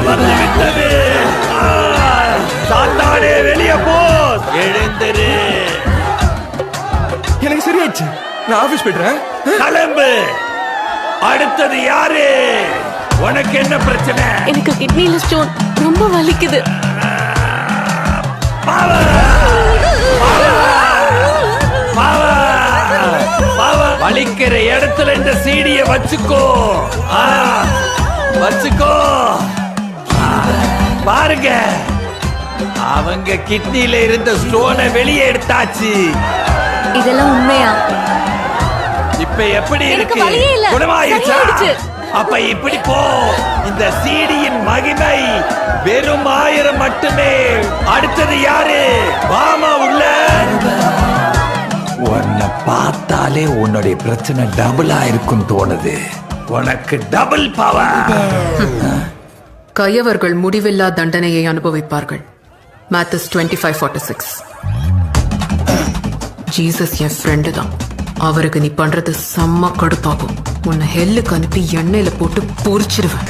வந்து விட்டது. சாத்தானே வெளியே போ, எழுந்திரு. எனக்கு சரியாயிடுச்சு, நான் ஆபீஸ் போயிடுறேன். கிளம்பு. அடுத்தது யாரு? உனக்கு என்ன பிரச்சனை? எனக்கு கிட்னில ஸ்டோன், ரொம்ப வலிக்குது. வலிக்கிற இடத்துல இந்த சீடிய வச்சுக்கோ. வச்சுக்கோ. பாருங்க, அவங்க கிட்னில இருந்த ஸ்டோனை வெளியே எடுத்தாச்சு. இதெல்லாம் உண்மையா? இப்ப எப்படி எனக்கு இருக்கு? வலியே இல்ல, குணமாயிடுச்சா? சரியாயிடுச்சு. அப்ப இப்படி போ. இந்த சீடியின் மகிமை வெறும் 1000 மட்டுமே. அடுத்தது யாரு? வாமா உள்ள. உன்னை பார்த்தாலே உன்னுடைய பிரச்சனை டபுளா இருக்கும் தோணுது. உனக்கு டபுள் பவர். கயவர்கள் முடிவில்லா தண்டனையை அனுபவிப்பார்கள். மேத்தஸ் 25:46. ஜீசஸ் என் ஃப்ரெண்டு தான். அவருக்கு நீ பண்றது செம்ம கடுப்பாகும். உன்னை ஹெல்லுக்கு அனுப்பி எண்ணெயில போட்டு பொரிச்சிருவேன்.